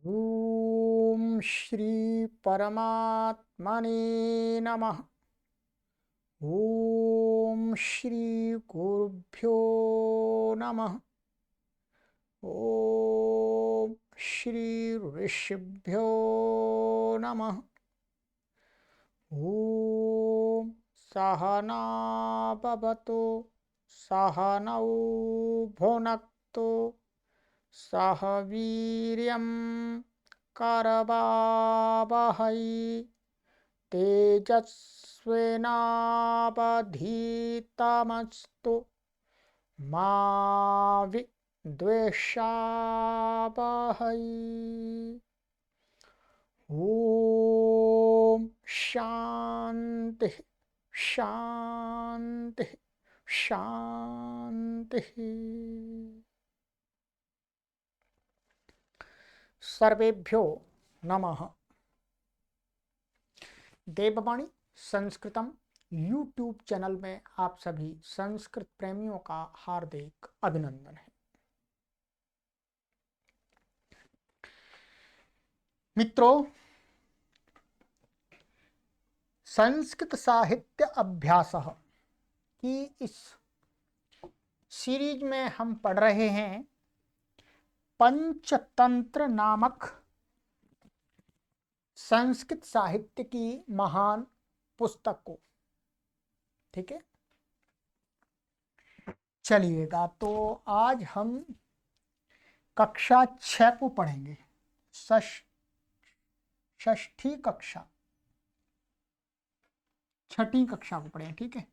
ओम श्री परमात्मने नमः। ओम श्री गुरुभ्यो नमः। ओम श्री ऋषिभ्यो नमः। ओम सहना भवतु सहनौ भुनक्तु सह वीर्यं करवावहै तेजस्विनावधीतमस्तु मा विद्विषावहै। ओम शांति शांति शांति। सर्वेभ्यो नमः। देववाणी संस्कृतम यूट्यूब चैनल में आप सभी संस्कृत प्रेमियों का हार्दिक अभिनंदन है। मित्रों, संस्कृत साहित्य अभ्यास की इस सीरीज में हम पढ़ रहे हैं पंचतंत्र नामक संस्कृत साहित्य की महान पुस्तक को। ठीक है, चलिएगा। तो आज हम कक्षा 6 को पढ़ेंगे। षष्ठी कक्षा, छठी कक्षा को पढ़ें। ठीक है,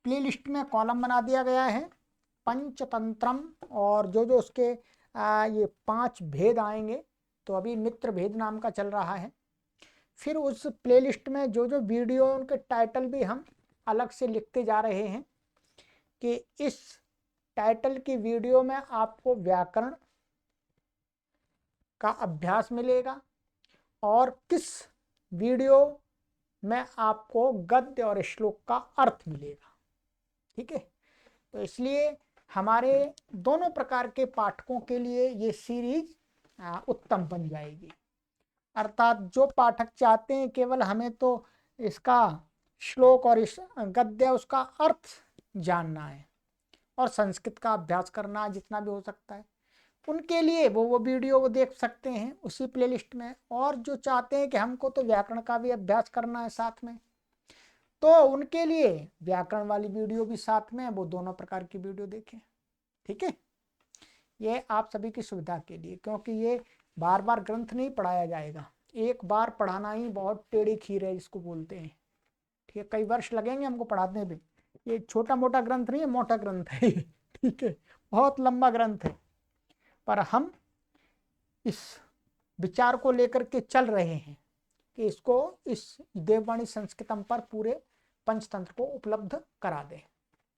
प्ले लिस्ट में कॉलम बना दिया गया है पंचतंत्रम, और जो जो उसके ये 5 भेद आएंगे। तो अभी मित्र भेद नाम का चल रहा है। फिर उस प्ले लिस्ट में जो जो वीडियो, उनके टाइटल भी हम अलग से लिखते जा रहे हैं कि इस टाइटल की वीडियो में आपको व्याकरण का अभ्यास मिलेगा और किस वीडियो में आपको गद्य और श्लोक का अर्थ मिलेगा। ठीक है, तो इसलिए हमारे दोनों प्रकार के पाठकों के लिए ये सीरीज उत्तम बन जाएगी। अर्थात जो पाठक चाहते हैं केवल हमें तो इसका श्लोक और इस गद्य उसका अर्थ जानना है और संस्कृत का अभ्यास करना है जितना भी हो सकता है, उनके लिए वो वीडियो वो देख सकते हैं उसी प्लेलिस्ट में। और जो चाहते हैं कि हमको तो व्याकरण का भी अभ्यास करना है साथ में, तो उनके लिए व्याकरण वाली वीडियो भी साथ में, वो दोनों प्रकार की वीडियो देखें। ठीक है, ये आप सभी की सुविधा के लिए, क्योंकि ये बार बार ग्रंथ नहीं पढ़ाया जाएगा। एक बार पढ़ाना ही बहुत टेढ़ी खीर है जिसको बोलते हैं। ठीक है, कई वर्ष लगेंगे हमको पढ़ाने में। ये छोटा मोटा ग्रंथ नहीं है, मोटा ग्रंथ है। ठीक है, बहुत लंबा ग्रंथ है, पर हम इस विचार को लेकर के चल रहे हैं कि इसको इस देववाणी संस्कृतम पर पूरे पंचतंत्र को उपलब्ध करा दें।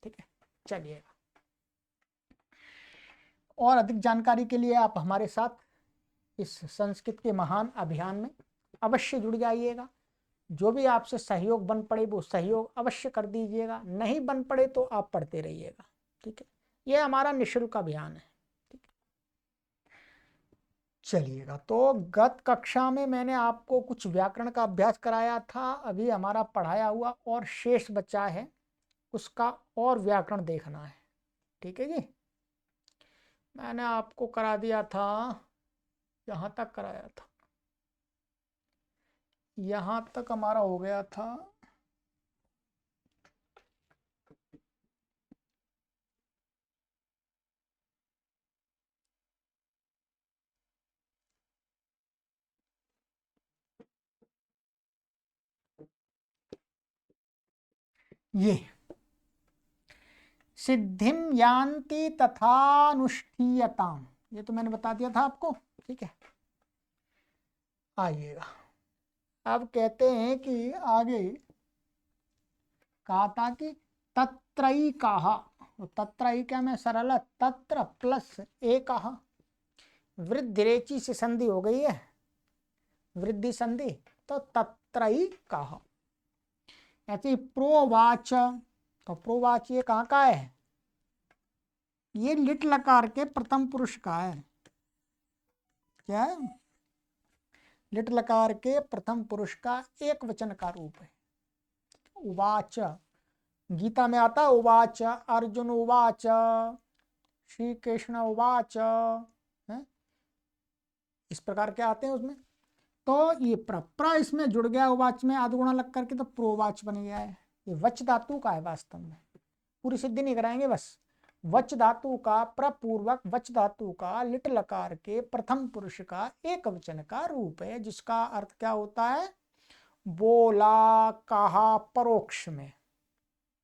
ठीक है, चलिएगा। और अधिक जानकारी के लिए आप हमारे साथ इस संस्कृत के महान अभियान में अवश्य जुड़ जाइएगा। जो भी आपसे सहयोग बन पड़े वो सहयोग अवश्य कर दीजिएगा, नहीं बन पड़े तो आप पढ़ते रहिएगा। ठीक है, ये हमारा निःशुल्क अभियान है। ठीक है, चलिएगा। तो गत कक्षा में मैंने आपको कुछ व्याकरण का अभ्यास कराया था। अभी हमारा पढ़ाया हुआ और शेष बचा है, उसका और व्याकरण देखना है। ठीक है जी, मैंने आपको करा दिया था, यहाँ तक कराया था, यहाँ तक हमारा हो गया था। ये सिद्धिम यान्ति तथानुष्ठीयताम, ये तो मैंने बता दिया था आपको। ठीक है, आइएगा। अब कहते हैं कि आगे कहा था कि तत्रई कहा, तो तत्रई क्या में सरल है, तत्र प्लस एक कहा, वृद्धिरेची से संधि हो गई है, वृद्धि संधि, तो तत्रई कहा। ऐसे प्रोवाच, तो प्रोवाच ये कहाँ का है, ये लिट लकार के प्रथम पुरुष का है। क्या है? लिट लकार के प्रथम पुरुष का एक वचन का रूप है। उवाच, गीता में आता है उवाच, अर्जुन उवाच, श्री कृष्ण उवाच, है? इस प्रकार के आते हैं उसमें। तो ये प्र इसमें जुड़ गया उवाच में आदगुणा लग करके, तो प्रोवाच बन गया है। ये वच धातु का है वास्तव में, पूरी सिद्धि नहीं कराएंगे बस। वच धातु का प्रपूर्वक वच धातु का लिट लकार के प्रथम पुरुष का एक वचन का रूप है, जिसका अर्थ क्या होता है? बोला, कहा, परोक्ष में।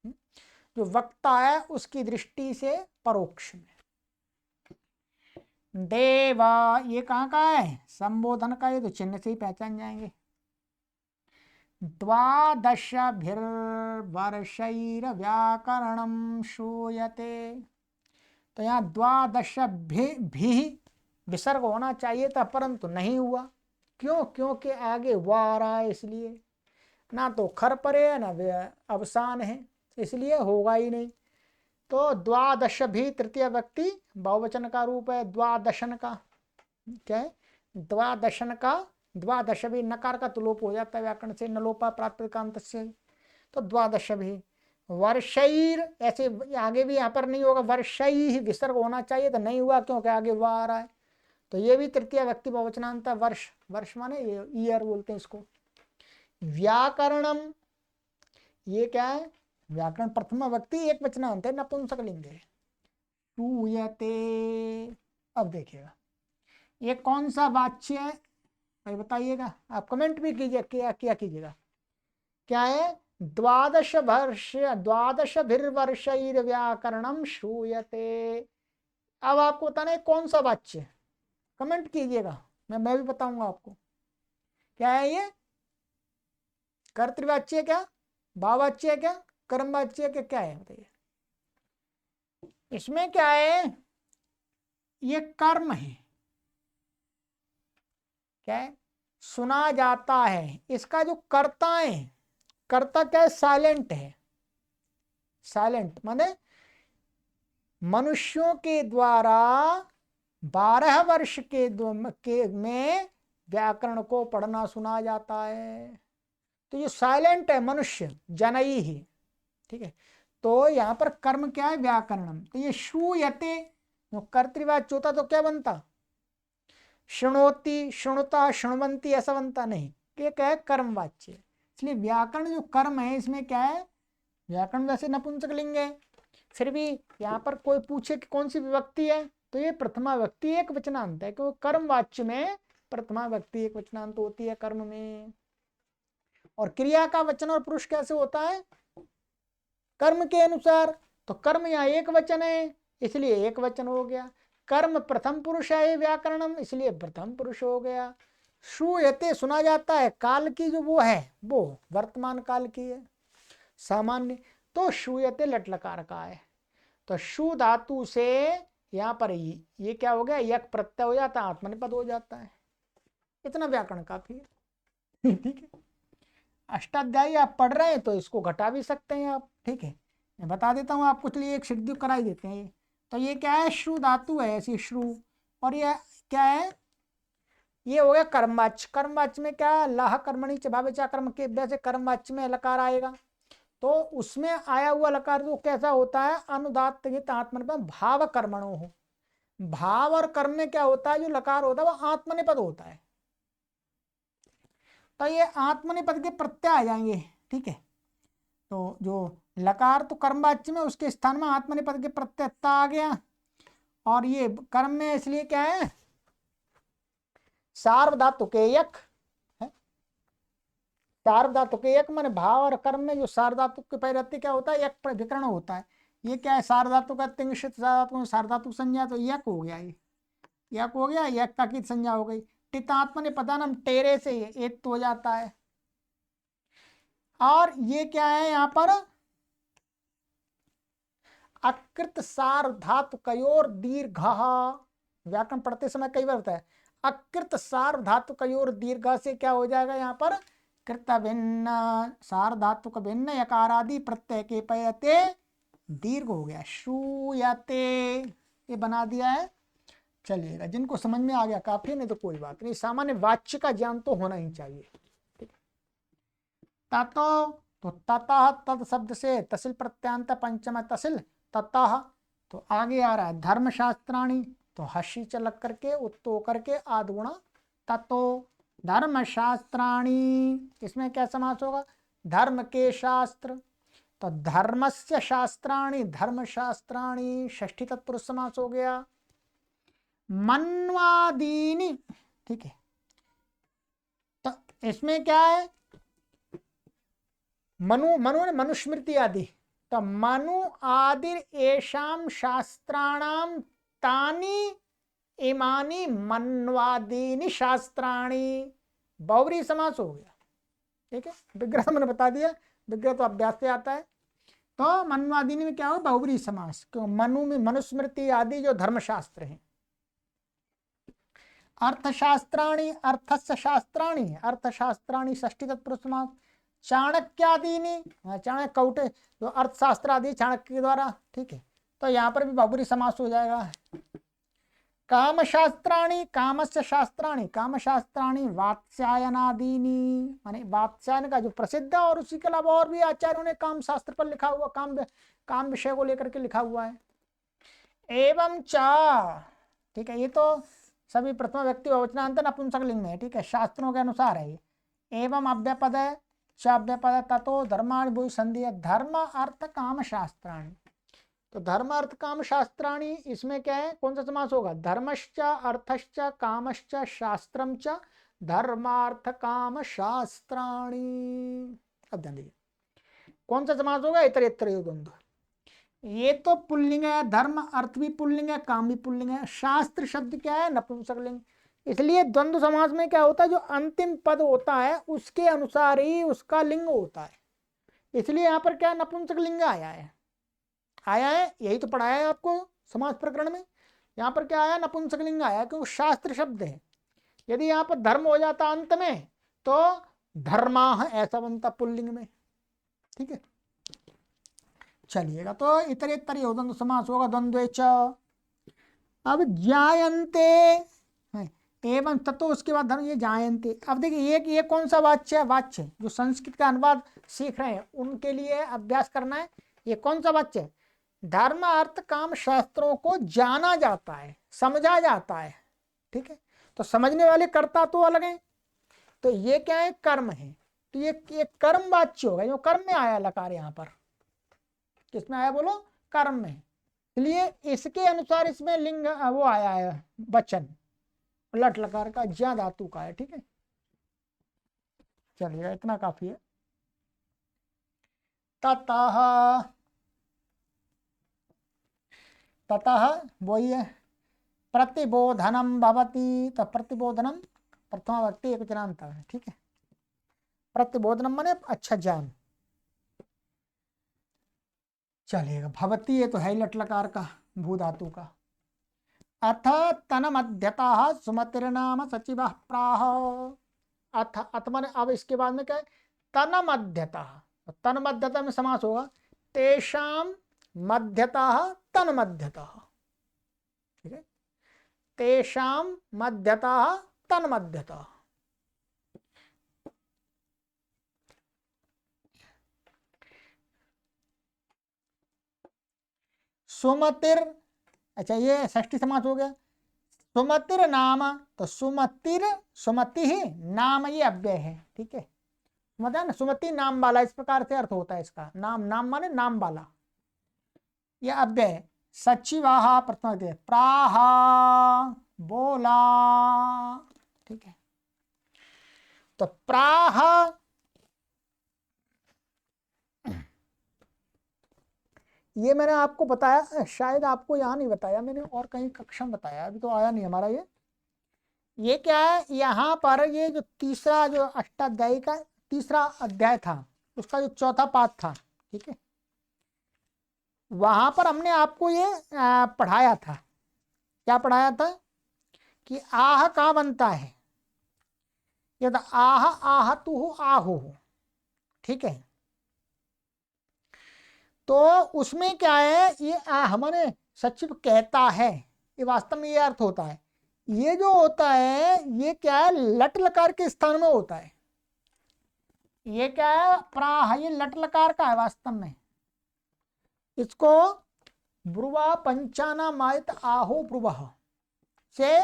जो वक्ता है उसकी दृष्टि से परोक्ष में। देवा, ये कहाँ का है? संबोधन का, ये तो चिन्ह से ही पहचान जाएंगे। द्वादशभिर्वर्षैर्व्याकरणं श्रूयते। तो यहाँ द्वादशभिः विसर्ग होना चाहिए था, परंतु नहीं हुआ। क्यों? क्योंकि आगे वा आ रहा है, इसलिए। ना तो खर परे है ना अवसान है, इसलिए होगा ही नहीं। तो द्वादश भी तृतीय व्यक्ति बहुवचन का रूप है। द्वादशन का क्या है? द्वादशन का, द्वादश भी नकार का तुलोप हो जाता है व्याकरण से, नलोपा प्राप्तिकांत से। तो द्वादश भी वर्षैर, ऐसे आगे भी यहाँ पर नहीं होगा, वर्षै विसर्ग होना चाहिए तो नहीं हुआ, क्योंकि आगे वह आ रहा है। तो ये भी तृतीय व्यक्ति बहुवचनांत है। वर्ष, वर्ष माने ये ईयर बोलते हैं इसको। व्याकरणम, ये क्या है? व्याकरण प्रथम व्यक्ति एक वचनांत है, नपुंसकलिंग है। श्रूयते, अब देखिएगा ये कौन सा वाच्य है भाई, बताइएगा। आप कमेंट भी कीजिए, क्या कीजिएगा। क्या है? द्वादश व्याकरणम श्रूयते। अब आपको बताना है कौन सा वाच्य है, कमेंट कीजिएगा, मैं भी बताऊंगा आपको। क्या है ये? कर्तृवाच्य क्या, भाववाच्य क्या, कर्मवाच्य क्या है? बताइए। इसमें क्या है? ये कर्म है। क्या है? सुना जाता है। इसका जो कर्ता है, कर्ता क्या है? साइलेंट है। साइलेंट माने मनुष्यों के द्वारा 12 वर्ष के में व्याकरण को पढ़ना सुना जाता है। तो ये साइलेंट है, मनुष्य जनई ही। ठीक है। तो यहां पर कर्म क्या है? व्याकरणम। तो ये श्रूयते कर्तृवाच्य होता तो क्या बनता? शृणोति, शृणुता, शृण्वंती, ऐसा बनता नहीं। ये क्या है? कर्मवाच्य। इसलिए व्याकरण जो कर्म है, इसमें क्या है? व्याकरण वैसे नपुंसकलिंग है, फिर भी यहाँ पर कोई पूछे कि कौन सी विभक्ति है, तो ये प्रथमा व्यक्ति एक वचनांत है, क्योंकि कर्म वाच्य में प्रथमा व्यक्ति एक वचनांत होती है कर्म में। और क्रिया का वचन और पुरुष कैसे होता है? कर्म के अनुसार। तो कर्म यहाँ एक वचन है, इसलिए एक वचन हो गया। कर्म प्रथम पुरुष है व्याकरणम, इसलिए प्रथम पुरुष हो गया। श्रूयते, सुना जाता है, काल की जो वो है वो वर्तमान काल की है, सामान्य। तो श्रूयते लट लकार का है। तो शु धातु से यहाँ पर ये क्या हो गया? यक प्रत्यय हो जाता है, आत्मनिपद हो जाता है। इतना व्याकरण काफी है। ठीक है। अष्टाध्यायी आप पढ़ रहे हैं तो इसको घटा भी सकते हैं आप। ठीक है, मैं बता देता हूँ आपको, चलिए एक सिद्धि कराई देते हैं। तो ये क्या है? श्रु धातु है ऐसी, श्रु। और ये क्या है? ये हो गया कर्मवाच्य। कर्मवाच्य में क्या? लाह कर्मणि च भावे चा कर्म के, वैसे कर्मवाच्य में लकार आएगा। तो उसमें आया हुआ लकार जो कैसा होता है? अनुदात्त आत्मनिपद भाव कर्मणो हो। भाव और कर्म में क्या होता है? जो लकार होता है वो आत्मनिपद होता है। तो ये आत्मनिपद के प्रत्यय आ जाएंगे। ठीक है। तो जो लकार तो कर्मवाच्य में, उसके स्थान में आत्मनिपद के प्रत्यय आ गया। और ये कर्म में इसलिए क्या है? सार्वधातुक यक है। सार्वधातुक यक माने भाव और कर्म में जो सार्वधातुक के पैरत्य क्या होता है? यक विकर्ण होता है। ये क्या है? सार्वधातुक तिंशित सार्वधातुक, सार्वधातुक संज्ञा, तो यक हो गया। ये यक हो गया, यक का की संज्ञा हो गई। टितात्म ने पदानम, टेरे से एक तो हो जाता है। और ये क्या है? यहाँ पर अकृत सार्वधातुकयोर दीर्घ, व्याकरण पढ़ते समय कई बार होता है। अकृत सार्वधातुकयोर दीर्घ से क्या हो जाएगा? यहाँ पर कृत भिन्न सार्वधातुक भिन्न यकारादि प्रत्यय के पयते दीर्घ हो गया, श्रूयते। ये बना दिया है। चलिएगा, जिनको समझ में आ गया काफी, नहीं तो कोई बात नहीं, सामान्य वाच्य का ज्ञान तो होना ही चाहिए। ततो, तो ततः तद शब्द से तसिल प्रत्यांत पंचम तसिल ततः, तो आगे आ रहा है धर्मशास्त्राणी, तो हसी चलक करके उत्तो करके आदगुणा ततो धर्मशास्त्राणी, इसमें क्या समास होगा, धर्म के शास्त्र, तो धर्मस्य शास्त्राणी धर्मशास्त्राणी षष्ठी तत्पुरुष समास हो गया। मन्वादीनि, ठीक है, तो इसमें क्या है, मनु मनु ने मनुस्मृति आदि, तो मनु आदि एषाम शास्त्राणाम तानि इमानि मन्वादीनि शास्त्राणी, बहुव्रीहि समास हो गया। ठीक है, विग्रह तो मैंने बता दिया, विग्रह तो अभ्यास से आता है। तो मन्वादीनि में क्या हो, बहुव्रीहि समास, क्यों, मनु में मनुस्मृति आदि जो धर्मशास्त्र हैं। अर्थशास्त्राणी अर्थस्य शास्त्राणी अर्थशास्त्राणी षष्ठी तत्पुरुष समास। चाणक्यादीनि, चाणक्य कौटे जो अर्थशास्त्र आदि चाणक्य के द्वारा, ठीक है, तो यहाँ पर भी बहुब्रीहि समास हो जाएगा। कामशास्त्राणी कामस्य शास्त्राणी कामशास्त्राणी वात्स्यायनादीनि, माने वात्स्यायन का जो प्रसिद्ध है, और उसी के अलावा और भी आचार्यों ने काम शास्त्र पर लिखा हुआ, काम विषय को लेकर के लिखा हुआ है। एवं चा, ठीक है, ये तो सभी प्रथम व्यक्ति बहुवचनांत नपुंसक लिंग में है, ठीक है, शास्त्रों के अनुसार है ये। एवं अव्यपद है, च अव्यपद, ततो धर्माणि भूय संधि है, धर्म अर्थ काम शास्त्राणी, तो धर्म अर्थ काम शास्त्राणी, इसमें क्या है, कौन सा समास होगा, धर्मश्च अर्थश्च कामश्च शास्त्रम च धर्मार्थ काम शास्त्राणी। अब ध्यान दीजिए कौन सा समास होगा, इतरेत्तर द्वंद्व। ये तो पुल्लिंग है, धर्म अर्थ भी पुल्लिंग है, काम भी पुल्लिंग है, शास्त्र शब्द क्या है, नपुंसक लिंग। इसलिए द्वंद्व समास में क्या होता है, जो अंतिम पद होता है उसके अनुसार ही उसका लिंग होता है। इसलिए यहाँ पर क्या नपुंसक लिंग आया है, यही तो पढ़ाया है आपको समास प्रकरण में। यहाँ पर क्या आया, नपुंसक लिंग आया, क्योंकि शास्त्र शब्द है। यदि यहाँ पर धर्म हो जाता अंत में तो धर्मा ऐसा बनता पुल्लिंग में। ठीक है, चलिएगा, तो इतरेत्तर द्वंद्व समास होगा, द्वंद्वे च। अब जायन्ते एवं ततो, उसके बाद धर्म, ये जायन्ते। अब देखिए ये कौन सा वाच्य है, वाच्य जो संस्कृत का अनुवाद सीख रहे हैं उनके लिए अभ्यास करना है। ये कौन सा वाच्य है, धर्म अर्थ काम शास्त्रों को जाना जाता है, समझा जाता है। ठीक है, तो समझने वाले कर्ता तो अलग हैं, तो ये क्या है, कर्म है, तो ये कर्म वाच्य होगा, जो कर्म में आया लकार, यहाँ पर किसमें आया बोलो, कर्म में। इसलिए इसके अनुसार इसमें लिंग वो आया है, वचन लट लकार का, ज्या धातु का है। ठीक है, चलिए इतना काफी है। ततः, ततः वही है, प्रतिबोधनम भवति, तो प्रतिबोधनम प्रथमा व्यक्ति एकवचनांत है। ठीक है, प्रतिबोधनम माने अच्छा ज्ञान। चलिएगा, भवती ये तो है लट लकार का, भू धातु का। अथ तन्मध्यतः सुमतिर्नाम सचिवः प्राह, अथ माने अब इसके बाद में क्या है, तन्मध्यतः, तन्मध्यतः में समास होगा, तेषाम मध्यतः तन्मध्यतः। ठीक है, तेषाम मध्यतः तन्मध्यतः। सुमतिर, अच्छा ये षष्ठी समास हो गया। सुमतिर नाम, तो सुमतिर, सुमति ही नाम, ये अव्यय है। ठीक है, मतलब ना सुमति नाम वाला, इस प्रकार से अर्थ होता है इसका। नाम, नाम माने नाम वाला, ये अव्यय है। सचिवाहा प्रथम अव्यय, प्राह बोला। ठीक है, तो प्राह, ये मैंने आपको बताया, शायद आपको यहाँ नहीं बताया मैंने, और कहीं कक्षा में बताया, अभी तो आया नहीं हमारा ये क्या है, यहाँ पर ये जो तीसरा, जो अष्टाध्यायी का तीसरा अध्याय था, उसका जो चौथा पाठ था, ठीक है, वहां पर हमने आपको ये पढ़ाया था। क्या पढ़ाया था, कि आह कहाँ बनता है, ये तो आह आह तू आहु। ठीक है, तो उसमें क्या है, ये आह माने सचिव कहता है, ये वास्तव में ये अर्थ होता है। ये जो होता है ये क्या है, लट लकार के स्थान में होता है। ये क्या है, प्राह, ये लट लकार का है वास्तव में। इसको ब्रुवा पंचाना मायत आहो ब्रुवः से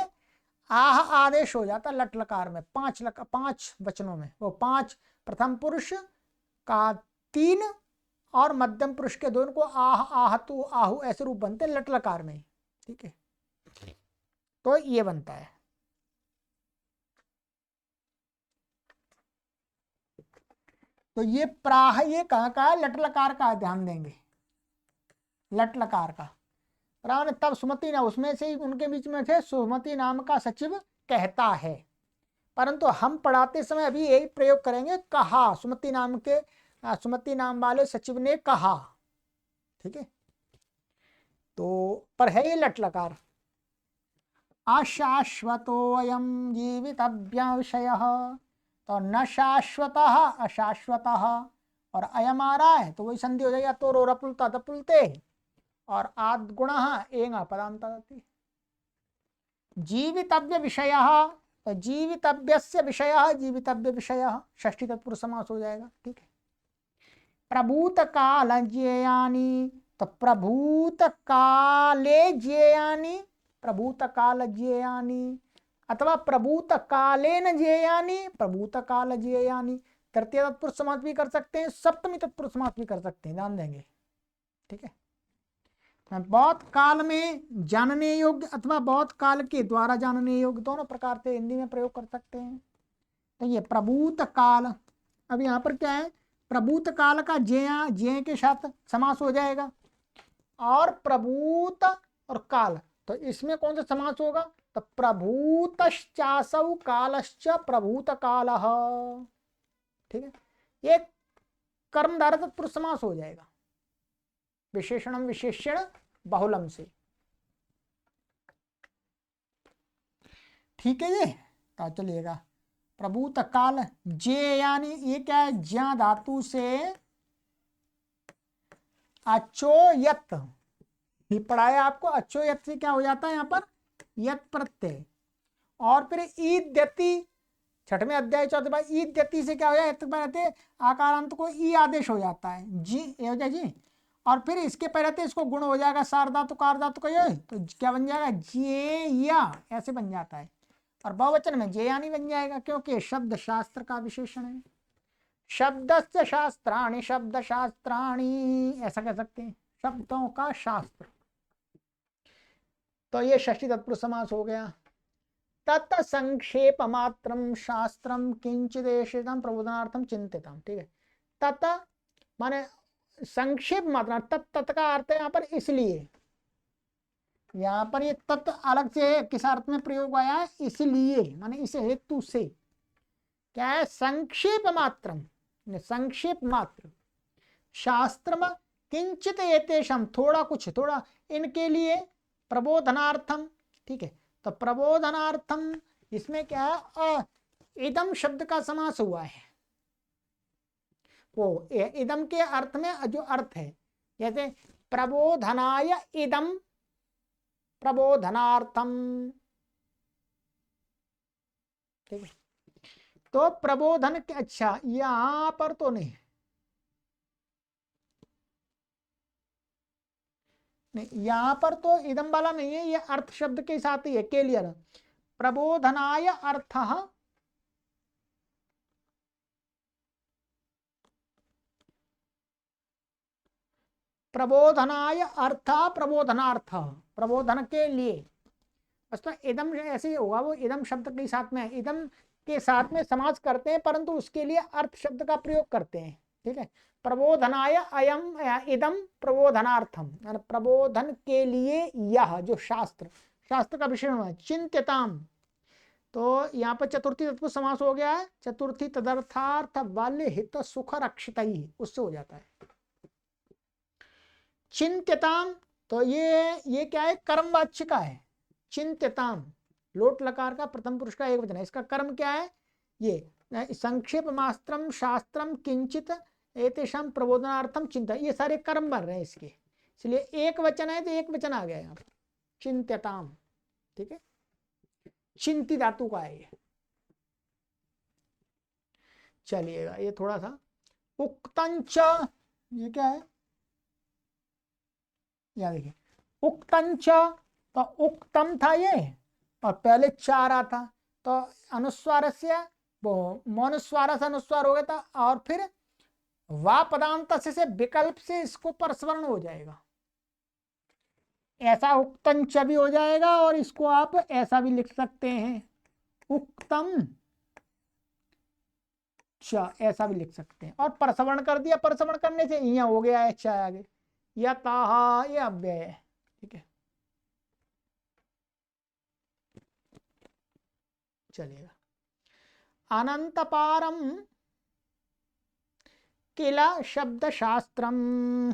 आह आदेश हो जाता लट लकार में, पांच वचनों में। वो पांच, प्रथम पुरुष का 3 और मध्यम पुरुष के 2 को आह आहतु आहु ऐसे रूप बनते लट लकार में। ठीक है, तो ये बनता है। तो ये प्राह ये कहाँ का है, लट लकार का, ध्यान देंगे लट लकार का। प्राह ने तब सुमति ना, उसमें से ही उनके बीच में थे, सुमति नाम का सचिव कहता है। परंतु हम पढ़ाते समय अभी यही प्रयोग करेंगे, कहा, सुमति नाम के सुमति नाम वाले सचिव ने कहा। ठीक है, तो पर है ये लट लकार। अशाश्वतोऽयं जीवितव्य विषयः, तो न शाश्वतः अशाश्वतः, और अयम आ रहा है तो वही संधि हो जाएगा, तो रो रपुलता तपुलते, और आद गुणः एंग पदांतरति। जीवितव्य विषयः, तो जीवितव्यस्य विषयः जीवितव्य विषयः, षष्ठी तत्पुरुष समास हो जाएगा। ठीक है, प्रभूत काल ज्ञेयानि, तो प्रभूत काले ज्ञेयानि, प्रभूत काल ज्ञेयानि, अथवा प्रभूत कालेन ज्ञेयानि, प्रभूत काल ज्ञेयानि। तृतीय तत्पुरुष समास भी कर सकते हैं, सप्तमी तत्पुरुष समास भी कर सकते हैं, ध्यान देंगे। ठीक है, बहुत काल में जानने योग्य अथवा बहुत काल के द्वारा जानने योग्य, दोनों प्रकार से हिंदी में प्रयोग कर सकते हैं। तो ये प्रभूत काल, अब यहाँ पर क्या है, प्रभूत काल का जे के साथ समास हो जाएगा, और प्रभूत और काल, तो इसमें कौन सा समास होगा, तो प्रभूतश्चासौ कालश्च प्रभूत कालः। ठीक है, ये कर्मधारय तत्पुरुष समास हो जाएगा, विशेषणम विशेषण बहुलम से। ठीक है जी, तो चलिएगा, प्रभूत काल जे, यानी ये क्या है, ज्या धातु से अचोयत, ये पढ़ाया आपको, अचोयत से क्या हो जाता है यहाँ पर, यत प्रत्यय, और फिर ईद्यति, छठवें अध्याय चौथे बार, ईद्यति से क्या हो जाए, आकारांत को ई आदेश हो जाता है, जी हो जाए जी, और फिर इसके पहले इसको गुण हो जाएगा, सारधातु कारधातु का ये, तो क्या बन जाएगा, जे या, ऐसे बन जाता है, और बहुवचन में जे यानी बन जाएगा, क्योंकि शब्द शास्त्र का विशेषण है। शब्दस्य शास्त्राणि, शब्द शास्त्राणि, ऐसा कह सकते हैं, शब्दों का शास्त्र। तो ये षष्ठी तत्पुरुष समास हो गया। तत् संक्षेप मात्रम शास्त्रम किंचिदेशितम प्रबोधनार्थम चिंतितम। ठीक है, तत् माने संक्षेप मात्रा, तत् का अर्थ है यहाँ पर इसलिए, यहाँ पर ये तत् अलग से किस अर्थ में प्रयोग आया है, इसलिए माने इस हेतु से, क्या है, संक्षेप मात्रम, संक्षेप मात्र, शास्त्रम किंचित एतेषाम, थोड़ा कुछ, थोड़ा इनके लिए, प्रबोधनार्थम। ठीक है, तो प्रबोधनार्थम इसमें क्या है, इदम शब्द का समास हुआ है, वो इदम के अर्थ में जो अर्थ है, जैसे प्रबोधनाय इदम प्रबोधनार्थम। ठीक है, तो प्रबोधन के, अच्छा यहां पर तो नहीं, नहीं यहां पर तो इदम वाला नहीं है, ये अर्थ शब्द के साथ ही है, क्लियर। प्रबोधनाय अर्थः, प्रबोधनाय अर्थ, प्रबोधनार्थ, प्रबोधन के लिए, तो इदम ऐसे ही होगा, वो इदम शब्द के साथ में, इदम के साथ में समास करते हैं, परंतु उसके लिए अर्थ शब्द का प्रयोग करते हैं। ठीक है, प्रबोधनाय अयम इदम प्रबोधनार्थम, प्रबोधन के लिए यह जो शास्त्र, शास्त्र का विषय है, चिंत्यताम, तो यहाँ पर चतुर्थी तत्पुरुष समास हो गया है, चतुर्थी तदर्थार्थ बाल्य हित सुख रक्षित, उससे हो जाता है चिंत्यताम। तो ये क्या है, कर्म वाच्य का है, चिंत्यताम, लोट लकार का प्रथम पुरुष का एक वचन है, इसका कर्म क्या है, ये संक्षेप मात्रम शास्त्रम किंचित एतेषाम प्रबोधनार्थम चिंता, ये सारे कर्म बन रहे हैं इसके, इसलिए एक वचन है तो एक वचन आ गया यहाँ पर, चिंत्यताम। ठीक है, चिंती धातु का है ये। चलिएगा, ये थोड़ा सा उक्तंच, ये क्या है, यहाँ देखिए उक्तंच, तो उक्तम था ये और पहले चारा था, तो अनुस्वार से वो मौनुस्वार से अनुस्वार हो गया था, और फिर वा पदांत से विकल्प से इसको परस्वरण हो जाएगा। ऐसा उक्तंच भी हो जाएगा और इसको आप ऐसा भी लिख सकते हैं, उक्तम च, ऐसा भी लिख सकते हैं। और परसवर्ण कर दिया, परसवर्ण करने से यहाँ हो गया है चा आगे, या ताहा, ये अव्यय है। ठीक है, चलिएगा। अनंत पारम किल शब्द शास्त्रम,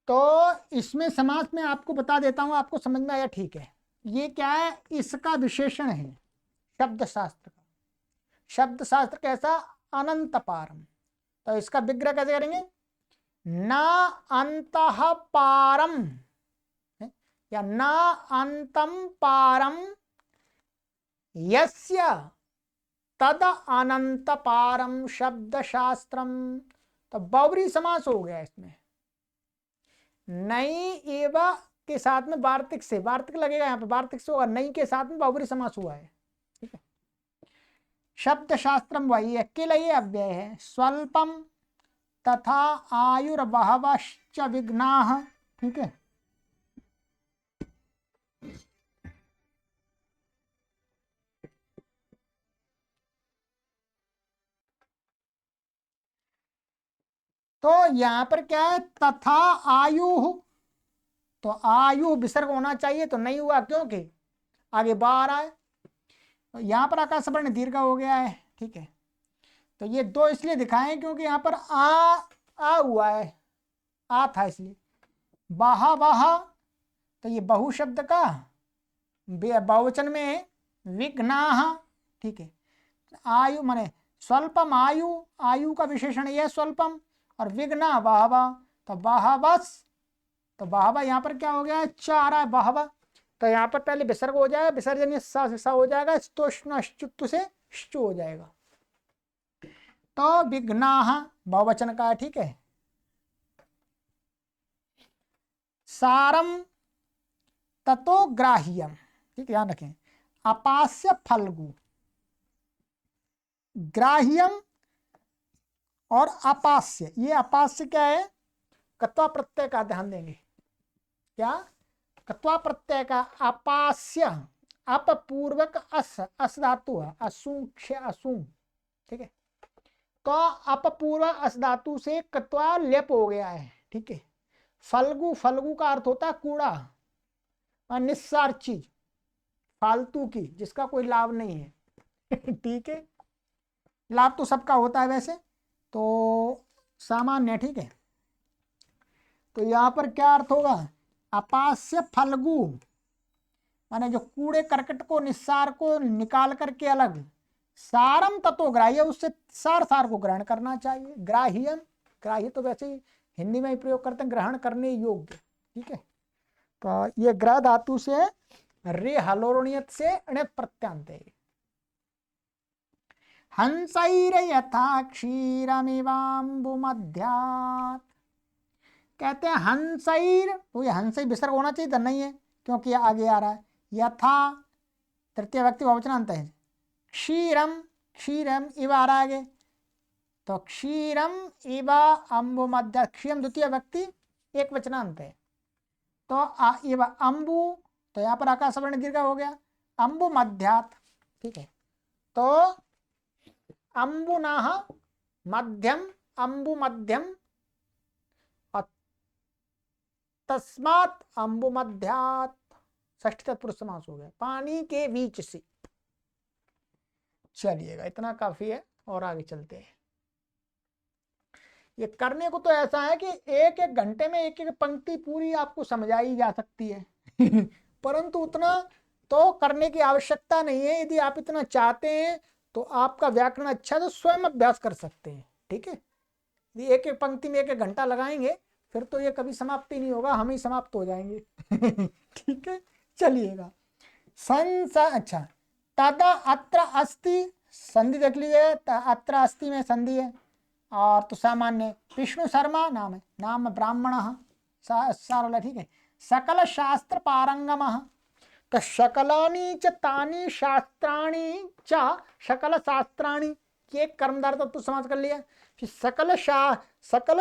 तो इसमें समास में आपको बता देता हूं, आपको समझ में आया? ठीक है, ये क्या है, इसका विशेषण है शब्द शास्त्र का। शब्द शास्त्र कैसा, अनंत पारम, तो इसका विग्रह कैसे करेंगे, ना अंतः पारम या ना अंतम पारम यस्य तद अनंत पारम शब्द शास्त्रम। तो बहुव्रीहि समास हो गया इसमें, नई एवं के साथ में वार्तिक से, वार्तिक लगेगा यहाँ पे, वार्तिक से होगा, नई के साथ में बहुव्रीहि समास हुआ है। ठीक है, शब्द शास्त्रम वही है, किल ये अव्यय है, स्वल्पम तथा आयुर्बहवश्च विघ्नाः। ठीक है, तो यहां पर क्या है, तथा आयु, तो आयु विसर्ग होना चाहिए, तो नहीं हुआ क्योंकि आगे बार आए, तो यहां पर आकाश वर्ण दीर्घ हो गया है। ठीक है, तो ये दो इसलिए दिखाए क्योंकि यहां पर आ हुआ है, आ था इसलिए। बाहा बाहा, तो ये बहु शब्द का बहुवचन में विघ्नाः। ठीक है, आयु माने स्वल्पम आयु, आयु का विशेषण यह स्वल्पम, और विघ्ना बाहवा, तो बाहवस, तो बाहवा यहाँ पर क्या हो गया है, चारा बाहवा, तो यहाँ पर पहले विसर्ग हो जाएगा, विसर्जन सा हो जाएगा, स्तोष्णु से श्चु हो जाएगा, तो विघ्नाः बहुवचन का। ठीक है, सारम ततो ग्राह्यम, ठीक, ध्यान रखें, अपास्य फल्गु, ग्राह्यम और अपास्य, ये अपास्य क्या है, कत्वा प्रत्यय का, ध्यान देंगे क्या, कत्वा प्रत्यय का, अपास्य, अपपूर्वक अस धातु है, असुक्ष असु। ठीक है, तो अपपूर्वक अस धातु से कत्वा लेप हो गया है। ठीक है, फल्गु, फल्गु का अर्थ होता है कूड़ा और निस्सार चीज, फालतू की, जिसका कोई लाभ नहीं है। ठीक है, लाभ तो सबका होता है वैसे, तो सामान्य। ठीक है, तो यहां पर क्या अर्थ होगा, अपास्य फल्गु, माने जो कूड़े करकट को, निस्सार को निकाल करके अलग, सारम तत्व ग्राह्य, उससे सार सार को ग्रहण करना चाहिए। ग्राह्यम, ग्राह्य तो वैसे ही हिंदी में ही प्रयोग करते हैं, ग्रहण करने योग्य। ठीक है, तो ये ग्रह धातु से रे हलोरणियत से अणित प्रत्यांत है। हंसैर यथा क्षीरमिवाम्बुमध्यात्, कहते हैं हंसैर, तो ये हंसई विसर्ग होना चाहिए था, नहीं है क्योंकि ये आगे आ रहा है, यथा तृतीय व्यक्ति बहुवचनांत है, क्षीरम, क्षीरम इव आ रहा है आगे, तो क्षीरम इव अम्बुमध्या, क्षीरम द्वितीय व्यक्ति एक वचनांत है, तो इव अम्बु, तो यहाँ पर आकाश वर्ण दीर्घ हो गया, अम्बु मध्यात। ठीक है, तो अम्बुनाः मध्यम, अम्बु मध्यम, तस्मात् अम्बु मध्यात, षष्ठी तत्पुरुष समास हो गया, पानी के बीच से। चलिएगा, इतना काफी है और आगे चलते हैं। ये करने को तो ऐसा है कि एक एक घंटे में एक एक पंक्ति पूरी आपको समझाई जा सकती है। परंतु उतना तो करने की आवश्यकता नहीं है। यदि आप इतना चाहते हैं तो आपका व्याकरण अच्छा है तो स्वयं अभ्यास कर सकते हैं। ठीक है, यदि एक एक पंक्ति में एक एक घंटा लगाएंगे फिर तो ये कभी समाप्त ही नहीं होगा, हम ही समाप्त हो जाएंगे। ठीक है, चलिएगा। अच्छा, तदा अत्र अस्ति, संधि देख लीजिए, अत्र अस्ति में संधि है। और तो सामान्य विष्णु शर्मा नाम है, नाम ब्राह्मण सरल। ठीक है, सकल शास्त्र पारंगम, तो शकलानि च तानि शास्त्राणि च सकल शास्त्राणि, ये कर्मधार तत्व समास कर लिया। फिर सकल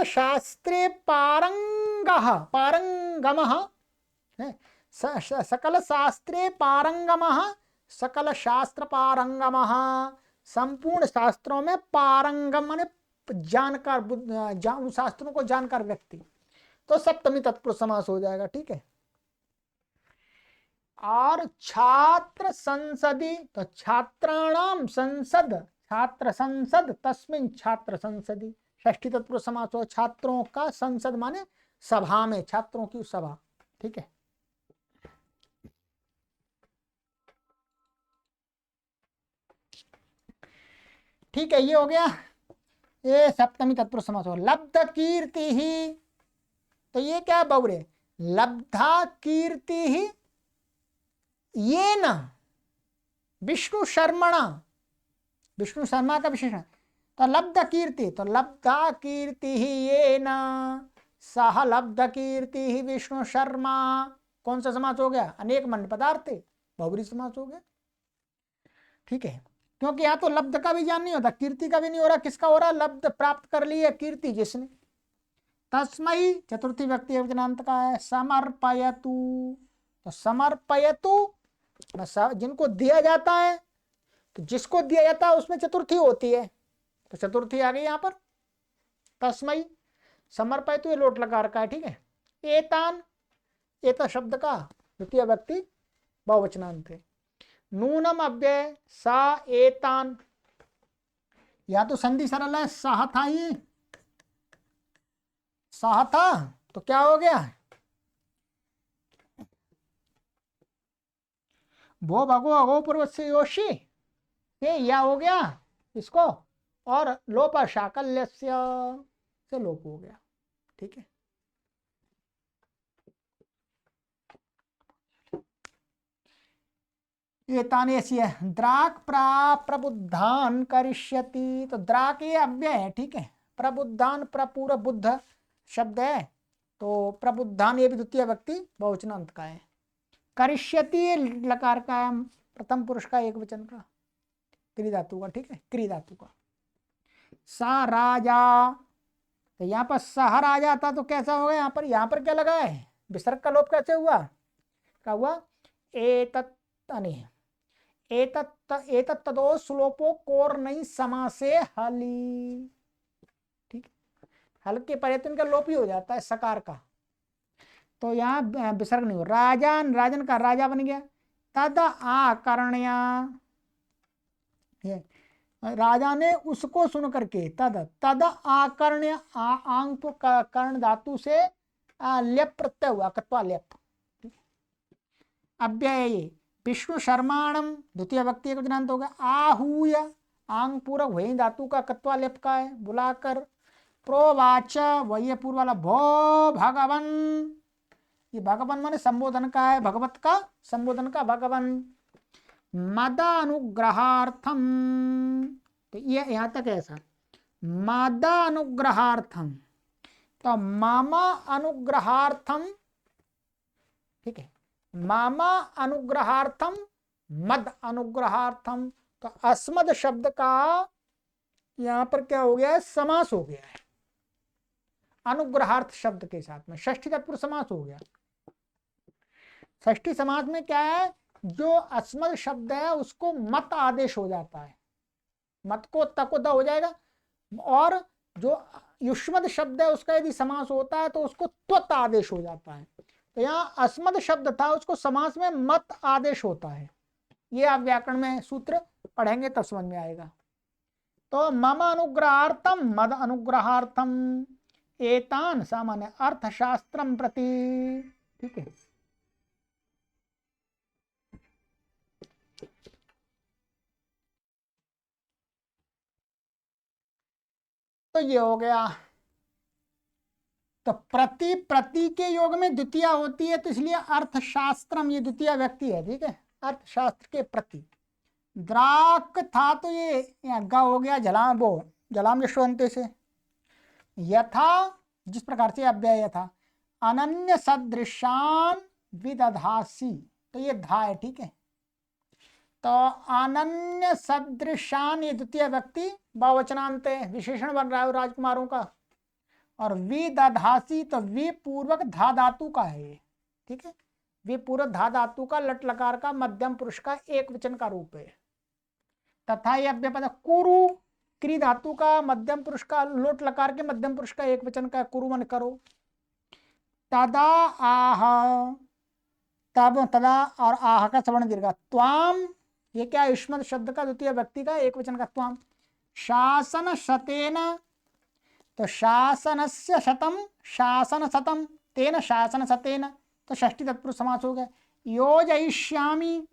शास्त्रे पारंगः पारंगमः, सकल शास्त्रे पारंगमः सकल शास्त्र पारंगमः, संपूर्ण शास्त्रों में पारंगम माने जानकार, उन शास्त्रों को जानकार व्यक्ति, तो सप्तमी तत्पुरुष समास हो जाएगा। ठीक है, और छात्र संसदि, तो छात्राणाम संसद, छात्र संसद तस्मिन छात्र संसदि, षष्ठी तत्पुरुष समास हो। छात्रों का संसद माने सभा में, छात्रों की सभा। ठीक है, ठीक है, ये हो गया, ये सप्तमी तत्पुरुष समास हो। लब्ध कीर्ति ही, तो ये क्या है बउरे, लब्धा कीर्ति ही ये न विष्णु शर्मणा, विष्णु शर्मा का विशेषण, तो लब्ध कीर्ति, तो लब्धा कीर्ति ही ये न सह लब्ध कीर्ति ही विष्णु शर्मा, कौन सा समास हो गया, अनेक मंड पदार्थ, बहुब्री समास हो गया। ठीक है, क्योंकि यहाँ तो लब्ध का भी ज्ञान नहीं होता, कीर्ति का भी नहीं हो रहा, किसका हो रहा, लब्ध प्राप्त कर लिया कीर्ति जिसने। तस्मई चतुर्थी व्यक्ति एकवचनांत का है। समर्पयतु, तो समर्पयतु जिनको दिया जाता है, तो जिसको दिया जाता है उसमें चतुर्थी होती है, तो चतुर्थी आ गई यहाँ पर। तस्मई समर्पयतु, ये लोट लगा रखा है। ठीक है, एतान, एता शब्द का द्वितीय व्यक्ति बहुवचनांत है। नूनम अव्यय सा एतान, या तो संधि सरल है, सह था, ये सह था तो क्या हो गया, भो भगो अगो पूर्व से योशी, ये या हो गया इसको, और लोप शाकल्य से लोप हो गया। ठीक है, ये ताने ऐसी है। द्राक प्रबुद्धान करिष्यति, तो द्राक ये अव्यय है। ठीक है, प्रबुद्धान प्रपूर्व बुद्ध शब्द है, तो प्रबुद्धान ये भी द्वितीय व्यक्ति बहुवचनांत का है। करिष्यति लकार का है, प्रथम पुरुष का एक वचन का, क्री धातु का। ठीक है, क्री धातु का। सा राजा, तो यहाँ पर सह राजा था तो कैसा होगा, यहाँ पर क्या लगा है, विसर्ग का लोप कैसे हुआ, क्या हुआ, एतत् तदो श्लोपो कोर नहीं समासे हली। ठीक, हल के पर्यटन का लोप ही हो जाता है सकार का, तो यहाँ विसर्ग नहीं हो। राजान, राजन का राजा बन गया। तद आकर्ण्या, ये राजा ने उसको सुन करके, तद आकर्ण्य, आंग तो कर्ण धातु से लेप प्रत्यय हुआ, कत्वा लेप। अव्यय विष्णु शर्माणम द्वितीय व्यक्ति एक वचनांत होगा। आहूय आंग पूरक वही धातु का कत्वा लेप का है, बुलाकर। प्रोवाच वही पूर्व वाला, भो भगवन, ये भगवन माने संबोधन का है, भगवत का संबोधन का भगवन। मदानुग्रहार्थम, तो ये यहां तक ऐसा, मदानुग्रहार्थम, तो मामा अनुग्रहार्थम। ठीक है, मामा अनुग्रहार्थम, मद अनुग्रहार्थम, तो अस्मद शब्द का यहां पर क्या हो गया है, समास हो गया है अनुग्रहार्थ शब्द के साथ में, षष्ठी तत्पुरुष समास हो गया। षष्ठी समास में क्या है, जो अस्मद शब्द है उसको मत आदेश हो जाता है, मत को तकोदा हो जाएगा, और जो युष्मद शब्द है उसका यदि समास होता है तो उसको त्वत आदेश हो जाता है। तो यहाँ अस्मद शब्द था, उसको समास में मत आदेश होता है। ये आप व्याकरण में सूत्र पढ़ेंगे तब समझ में आएगा। तो मम अनुग्रहार्थम मद अनुग्रहार्थम एतान सामान्य अर्थशास्त्रम प्रति। ठीक है, तो ये हो गया। तो प्रति प्रति के योग में द्वितीय होती है, तो इसलिए अर्थशास्त्रम ये द्वितीय व्यक्ति है। ठीक है, अर्थशास्त्र के प्रति। द्राक था तो ये ग हो गया जलाम, वो जलाम यशवंत से। यथा जिस प्रकार से अव्यय यथा अनन्य सदृशान विदधासी, तो ये धा है। ठीक है, तो अनन्य सदृशान ये द्वितीय व्यक्ति बहुवचनांत है, विशेषण बन रहा है राजकुमारों का। और विदधासी तो वि पूर्वक धा धातु का है ये। ठीक है, वि पूर्वक धा धातु का लट लकार का मध्यम पुरुष का एक वचन का रूप है। तथा ये अव्यपद कुरु क्री धातु का मध्यम पुरुष का लोट लकार के मध्यम पुरुष का एक वचन का कुरु मन करो। तदा आह, तब तदा और आह का सवर्ण दीर्घ। त्वाम ये क्या युष्मत् शब्द का द्वितीय व्यक्ति का एक वचन का त्वाम। शासन शतेन तो शासनस्य शतम शासन शतम तेन शासन शतेन, तो षष्ठी तत्पुरुष समास हो गया। योजयिष्यामि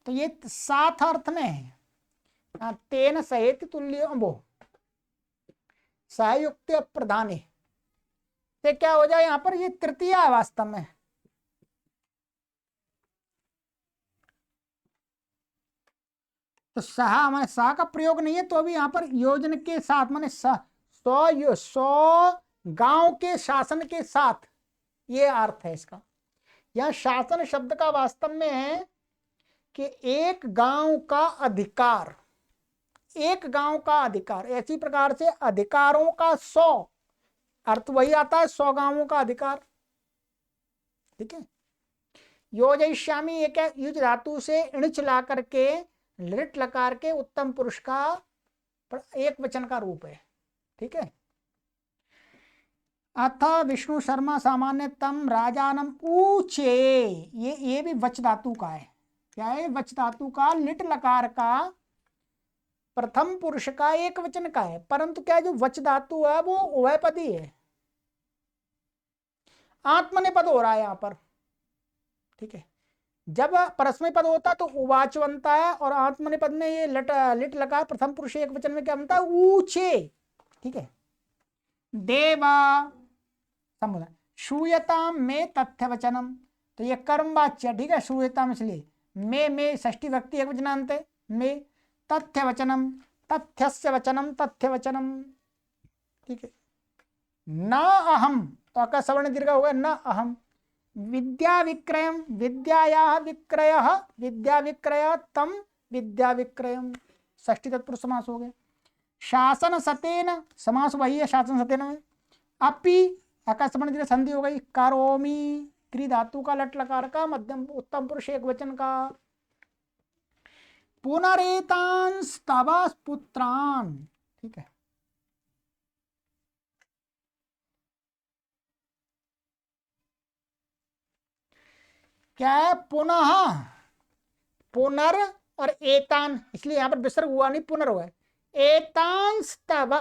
तो ये साथ अर्थ में है। तेन सहेत तुल्य वो सहयुक्त प्रधान है, तो क्या हो जाए यहां पर ये तृतीय है वास्तव में। तो सहा माने सहा का प्रयोग नहीं है, तो अभी यहां पर योजन के साथ माने सौ गांव के शासन के साथ, ये अर्थ है इसका। यह शासन शब्द का वास्तव में है कि एक गांव का अधिकार, एक गांव का अधिकार। ऐसी प्रकार से अधिकारों का 100 अर्थ वही आता है, 100 गांवों का अधिकार। ठीक है, योजयिष्यामि एक युज धातु से इणच ला करके लिट लकार के उत्तम पुरुष का एक वचन का रूप है। ठीक है, अथ विष्णु शर्मा सामान्य तम राजानम ऊचे, ये भी वच धातु का है। क्या है, वच धातु का लिट लकार का प्रथम पुरुष का एक वचन का है, परंतु क्या जो वच धातु है वो उभयपदी है, आत्मनेपद हो रहा है यहां पर। ठीक है, जब परस्मै पद होता तो उवाच बनता है, और आत्मनेपद में ये लिट लकार प्रथम पुरुष एक वचन में क्या बनता है, ऊचे। ठीक है, देवा संबोधन श्रूयता में तथ्य वचनम, तो ये कर्म वाच्य। ठीक है, श्रूयता में इसलिए में षष्ठी व्यक्ति एक वचनांत है में। तथ्य वचनम तथ्यस्य वचनम तथ्य वचनम। ठीक है, न अहम तो आपका सवर्ण दीर्घ होगा न अहम। विद्या विक्रय विद्याया विक्रय विद्या विक्रय तम विद्या विक्रय, षष्ठी तत्पुरुष समास हो गया। शासन सतेन समास वही है शासन सतेन में। अपि आकाश सवर्ण दीर्घ संधि हो गई। करोमि क्री धातु का लट लकार का मध्यम उत्तम पुरुष एक वचन का। पुनरेतांस तवास पुत्रान। ठीक है, क्या है, पुनः पुनर और एतान, इसलिए यहां पर विसर्ग हुआ नहीं, पुनर हुआ है। एतांस तव,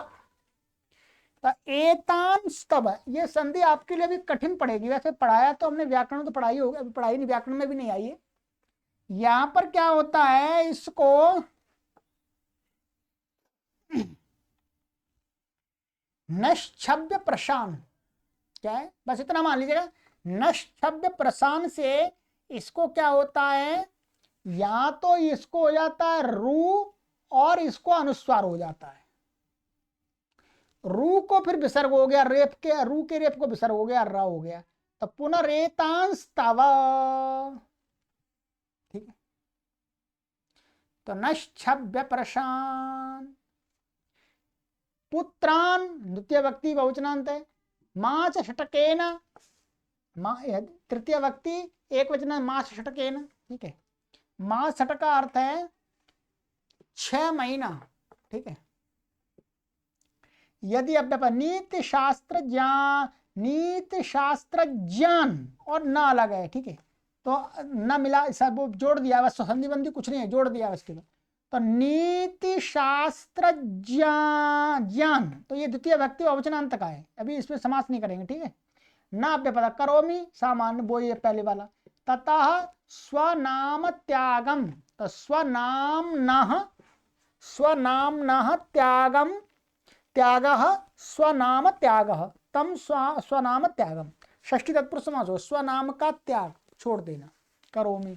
तो एतांस तव ये संधि आपके लिए भी कठिन पड़ेगी। वैसे पढ़ाया तो हमने व्याकरण तो पढ़ाई होगा, अभी पढ़ाई नहीं, व्याकरण में भी नहीं आई है। यहां पर क्या होता है, इसको नश्छब्य प्रशान, क्या है, बस इतना मान लीजिएगा। नश्छब्य प्रशान से इसको क्या होता है, या तो इसको हो जाता है रू और इसको अनुस्वार हो जाता है। रू को फिर विसर्ग हो गया, रेप के रू के रेप को विसर्ग हो गया, र हो गया, तो पुनरेतांस तव। ठीक है, तो नश्छब्य प्रशान। पुत्रान द्वितीय व्यक्ति बहुवचनांत है। माच षटकेन, तृतीय व्यक्ति एक वचन है, माच षटकेन। ठीक है, मास षट का अर्थ है 6 महीना। ठीक है, यदि अब नीति शास्त्र ज्ञान, नीति शास्त्र ज्ञान और न अलग है। ठीक है, तो न मिला सब वो जोड़ दिया बस, संधि बंदी कुछ नहीं है, जोड़ दिया बस। तो नीति शास्त्र ज्ञान, तो ये द्वितीय व्यक्ति बहुवचनांत का है, अभी इसमें समास नहीं करेंगे। ठीक है, ना अव्यय पद करोमि सामान्य वो ये पहले वाला। ततः स्वनाम त्यागम, तो स्वनाम न त्यागम त्यागः स्वनाम त्यागः, तम स्वनाम त्यागम। षष्ठी तत्पुरुष समास हो, स्वनाम का त्याग छोड़ देना, करोमि।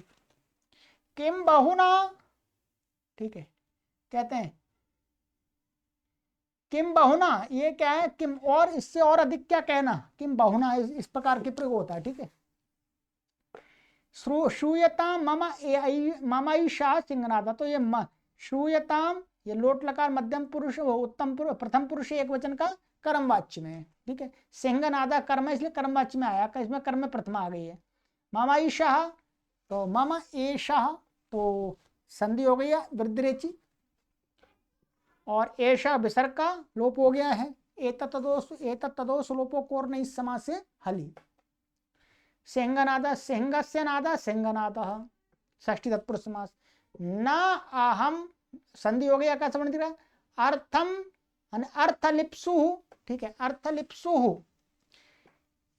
किम बहुना, ठीक है, कहते हैं किम बहुना, ये क्या है, किम और इससे और अधिक क्या कहना, किम बहुना इस प्रकार के प्रयोग होता है, ठीक है। श्रूयताम मम ईशा सिंहनादा, तो ये श्रूयताम, ये लोट लकार मध्यम पुरुष उत्तम पुरुष प्रथम पुरुष एक वचन का कर्मवाच्य में है, ठीक है। सिंहनादा कर्म है इसलिए कर्मवाच्य में आया, इसमें कर्म में प्रथमा आ गई है। मम ईशा, तो मम एशा, तो संधि हो गई है वृद्धिरेचि, और एशा विसर्ग का लोप हो गया है। एतत्तदोष लोपो कोर नहीं समास से हली। सिंहनादा, सिंहस्य नादा सिंहनादः, षष्ठी तत्पुरुष समास। न अहम, संधि हो गया, कैसा बन दिख रहा है, अर्थम अर्थलिप्सु, ठीक है, अर्थलिप्सु,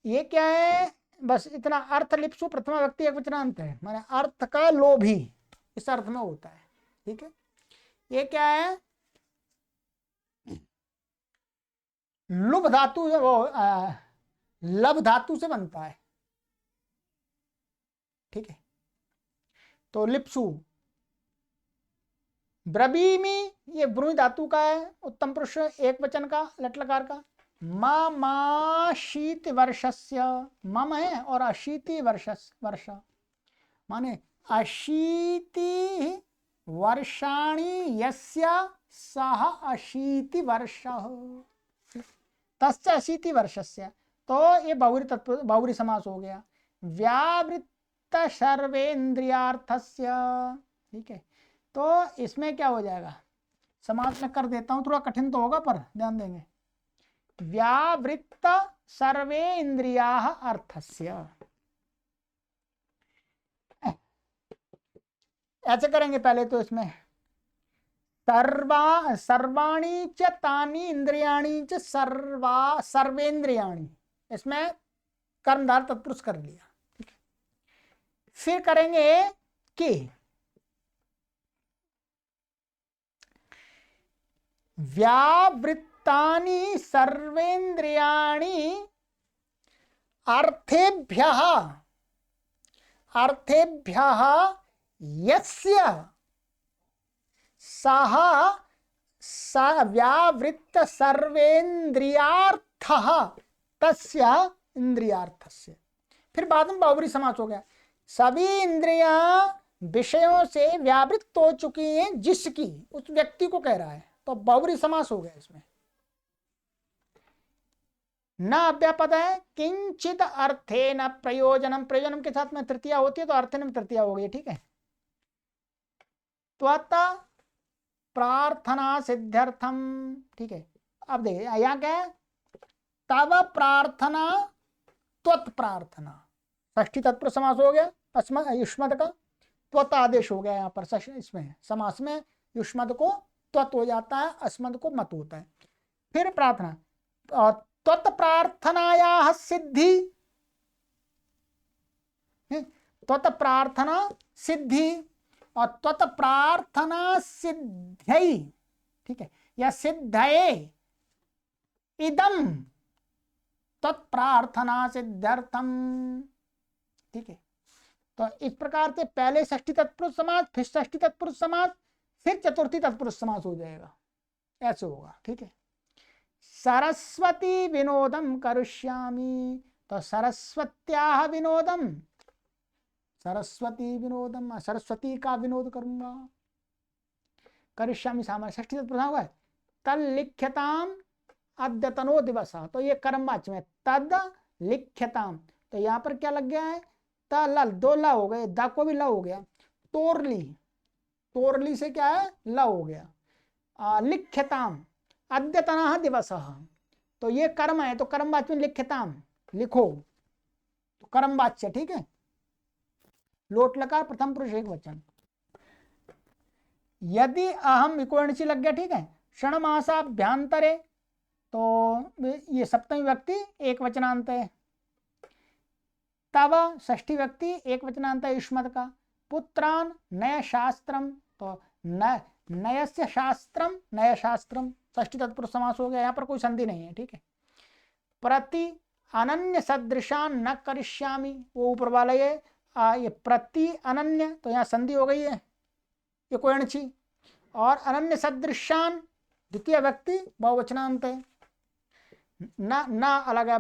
ये क्या है, बस इतना, अर्थलिप्सु प्रथमा व्यक्ति एक वचनांत है, माने अर्थ का लोभी इस अर्थ में होता है, ठीक है। ये क्या है, लुभ धातु, वो लब धातु से बनता है, ठीक है। तो लिप्सु, ब्रवीमि, ये ब्रूहि धातु का है, उत्तम पुरुष एक वचन का लट लकार का। ममाशीति वर्षस्य, मम है और अशीति वर्ष, माने अशीति वर्षाणि यस्य सह अशीति वर्षः, तस्य अशीति वर्षस्य, तो ये बहुव्रीहि समास हो गया। व्यावृत्त सर्वेन्द्रियार्थस्य, ठीक है, तो इसमें क्या हो जाएगा, समास में कर देता हूं, थोड़ा कठिन तो होगा पर ध्यान देंगे। व्यावृत्त सर्वे इंद्रियाः अर्थस्य, ऐसे करेंगे पहले तो इसमें सर्वाणी च तानि इंद्रियाणि च सर्वेंद्रियाणि, इसमें कर्मधार तत्पुरुष कर लिया, ठीक है। फिर करेंगे कि व्यावृत्तानि सर्वेंद्रियाणि अर्थेभ्यः यस्य सह व्यावृत्त सर्वेन्द्रियार्थः तस्य इंद्रियार्थस्य। फिर बाद में बहुव्रीहि समास हो गया, सभी इंद्रियां विषयों से व्यावृत्त हो चुकी हैं जिसकी, उस व्यक्ति को कह रहा है, तो बहुव्रीहि समास हो गया इसमें। न अव्यापद है, किंचित अर्थे न प्रयोजनम, प्रयोजनम के साथ में तृतीया होती है तो अर्थ में तृतीया हो गई, ठीक है। त्वत प्रार्थना सिद्ध्यर्थम, ठीक है। अब देखिए यहाँ क्या है, तव प्रार्थना त्वत प्रार्थना, षष्ठी तत्पुरुष समास हो गया, युष्मद का त्वत आदेश हो गया यहाँ पर, इसमें समास में युष्मद को त्वत हो जाता है, अस्मद को मत होता है। फिर प्रार्थना, त्वत प्रार्थनायाः सिद्धि, त्वत प्रार्थना सिद्धि और त्वत प्रार्थना सिद्ध्यै, ठीक है, या सिद्धये इदम तत्प्रार्थना सिद्ध्यर्थम, ठीक है। तो इस प्रकार से पहले षष्ठी तत्पुरुष समास, फिर षष्ठी तत्पुरुष समास, फिर चतुर्थी तत्पुरुष समास हो जाएगा, ऐसे होगा, ठीक है। सरस्वती विनोदम करिष्यामि, तो सरस्वत्याः विनोदम, सरस्वती विनोदम, सरस्वती का विनोद करूंगा। करिष्यामि सामान्य षष्ठी तत्पुरुष हुआ है। तल लिख्यताम अद्यतनो दिवस, तो ये कर्मवाच्य में, तद लिख्यताम, तो यहाँ पर क्या लग गया है, तल, दो ला हो गए, दा को भी ला हो गया। तोरली, तोरली से क्या है, ला हो गया। लिख्यताम अद्यतनः दिवसः, तो ये कर्म है, तो कर्मवाच्य में लिख्यताम, लिखो, तो कर्मवाच्य, ठीक है। लोट लकार प्रथम पुरुष एक वचन। यदि अहम विकोरणची लग गया, ठीक है। क्षणमासाभ्यांतरे, तो ये सप्तमी व्यक्ति एक वचनांत है। तव षष्ठी व्यक्ति एक वचनांत है युष्मद का। पुत्रान नय शास्त्रम, तो नयस्य शास्त्रम, नय शास्त्रम षष्ठी तत्पुरुष समास हो गया, यहाँ पर कोई संधि नहीं है, ठीक है। प्रति अनन्य सदृशान न करिष्यामि, वो ऊपर वाला ये प्रति अनन्य, तो यहाँ संधि हो गई है, ये कोई अणची। और अनन्य सदृशान द्वितीय व्यक्ति बहुवचनांत है, न अलग है,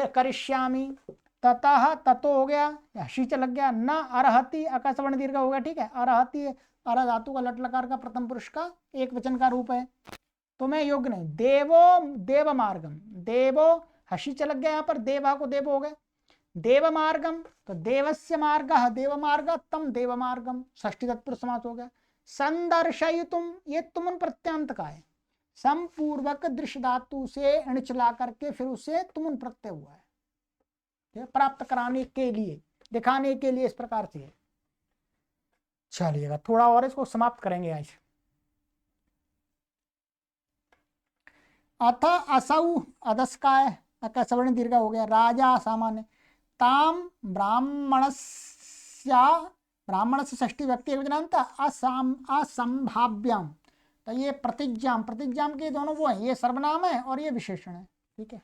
करिष्यामि, ततः ततो हो गया, शीच लग गया, न अर्हति अकस्वर्ण दीर्घ हो गया, ठीक है। अर्हति अर धातु का लट लकार का प्रथम पुरुष का एक वचन का रूप है, तो मैं योग्य नहीं। देवो देव मार्गम, देवो हसी चलक गया, यहाँ पर देवा को देव हो गए। देव मार्गम, तो देवस्य मार्ग, देव मार्ग तम देव मार्गम षष्ठी तत्पुरुष समास हो गया। संदर्शयितुम, ये तुमन प्रत्यांत का है, समपूर्वक दृश्य धातु से अण चला करके फिर उसे तुमन प्रत्यय हुआ है, प्राप्त कराने के लिए, दिखाने के लिए, इस प्रकार से है। चलिएगा थोड़ा और इसको समाप्त करेंगे आज। अथ असौ अदस्काय सवर्ण दीर्घ हो गया। राजा सामान्य, ताम ब्राह्मणस्य, ब्राह्मण से षष्ठी व्यक्ति एक वचनांत असंभाव्याम, तो ये प्रतिज्ञाम, प्रतिज्ञाम के दोनों वो है, ये सर्वनाम है और ये विशेषण है, ठीक है।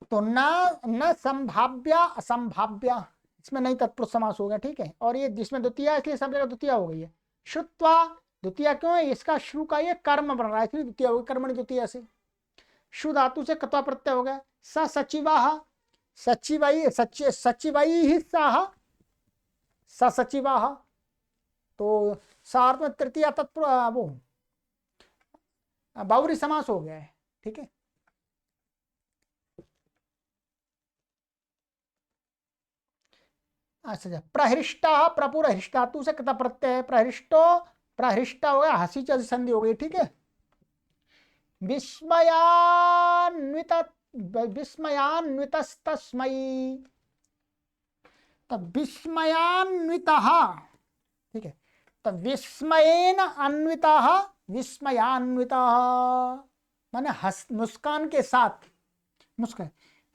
तो न संभाव्या असंभाव्या, इसमें नहीं तत्पुरुष समास हो गया, ठीक है। और ये जिसमें द्वितीय, इसलिए सब जगह द्वितीय हो गई है। श्रुत्वा, द्वितीय क्यों है, इसका श्रु का ये कर्म बन रहा है, इसलिए द्वितीय होगी, कर्मणि द्वितीय से। शु धातु से कत्वा प्रत्यय हो गया। स सचिवाह, सचिवाई, सचिवाई ही साह, स सचिवाह, तो सार्थ में तृतीय तत्पुरुष वो बहुरी समास हो गया है, ठीक है। अच्छा, प्रहृष्टा, प्रपुरहृष्ट धातु से कता प्रत्यय, प्रहृष्टो, प्रहृष्टा हो गया, हसी च संधि हो गई, ठीक है। विस्मयान्वित, विस्मयान्वितस्तस्मै, तो विस्मयान्वितः, ठीक है। तो विस्मयेन अन्वितः, विस्मयान्वितः माने मुस्कान के साथ, मुस्कान।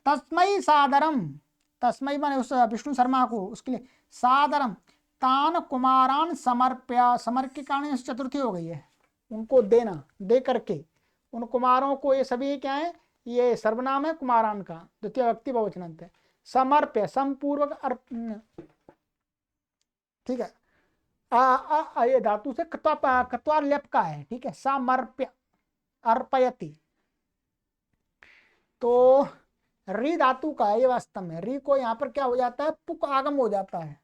तस्मै सादरम, तस्मै माने उस विष्णु शर्मा को, उसके लिए सादरम तान कुमारान समर्प्य, समर के कारण चतुर्थी हो गई है, उनको देना, दे करके उन कुमारों को, ये सभी क्या है, ये सर्वनाम है कुमारान का, द्वितीय व्यक्ति बहुवचनांत है। समर्प्य, समपूर्वक ठीक है। ये धातु से कत्वा लेप का है, ठीक है। समर्प्य, अर्पयति, तो री धातु का है ये, वास्तव में री को यहाँ पर क्या हो जाता है, पुक आगम हो जाता है,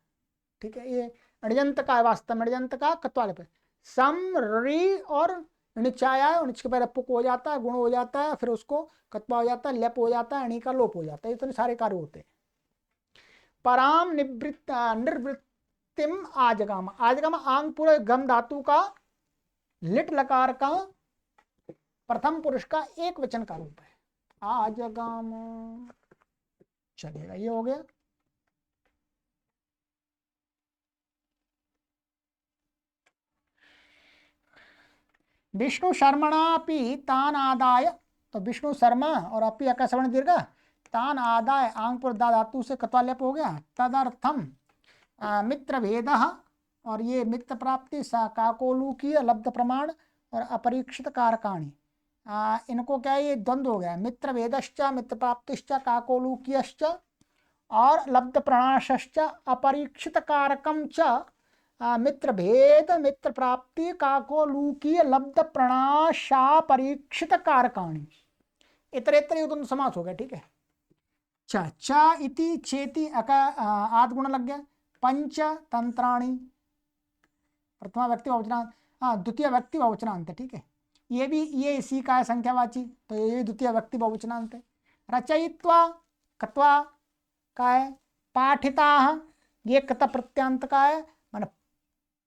ठीक है। ये अणजंत का है, वास्तव में अणजंत का कत्वा लेप, सम री और णिचाया, णिच के पहले पुक हो जाता है, गुण हो जाता है, फिर उसको कत्वा हो जाता है, लेप हो जाता है, अणी का लोप हो जाता है, इतने सारे कार्य होते हैं। पराम निर्वृत्तिम आजगाम, आजगाम आंग पूरे गम धातु का लिट लकार का प्रथम पुरुष का एक वचन का रूप है, आजगाम। चलिएगा, ये हो गया। विष्णु शर्मणापि तान आदाय, तो विष्णु शर्मा और अपि अकस्वर्ण दीर्घ, तान आदाय आंग पर दा धातु से कत्वा लेप हो गया। तदर्थम मित्र भेद, और ये मित्र प्राप्ति काकोलूकीय लब्ध प्रमाण और अपरीक्षित कारकाणी, इनको क्या है, ये द्वंद्व हो गया। मित्र भेदश्च, मित्र प्राप्तिश्च, काकोलूकीयश्च और लब्ध प्रणाशश्च अपरीक्षित कारकम च, मित्र भेद, मित्र प्राप्ति, काकोलूकीय लब्ध प्रणाशा परीक्षित कारकाणी, इतरेतर द्वंद्व समास हो गया, ठीक है। च इति चेति आद गुण लग गया। पंच तंत्राणी, प्रथमा व्यक्ति बहुवचनांत, द्वितीय व्यक्ति बहुवचनांत है, ठीक है। ये भी ये इसी का है, संख्यावाची, तो ये द्वितीय व्यक्ति बहुवचनांत है। रचयित्वा, कत्वा का है। पाठिता, ये कत प्रत्यांत का है, माने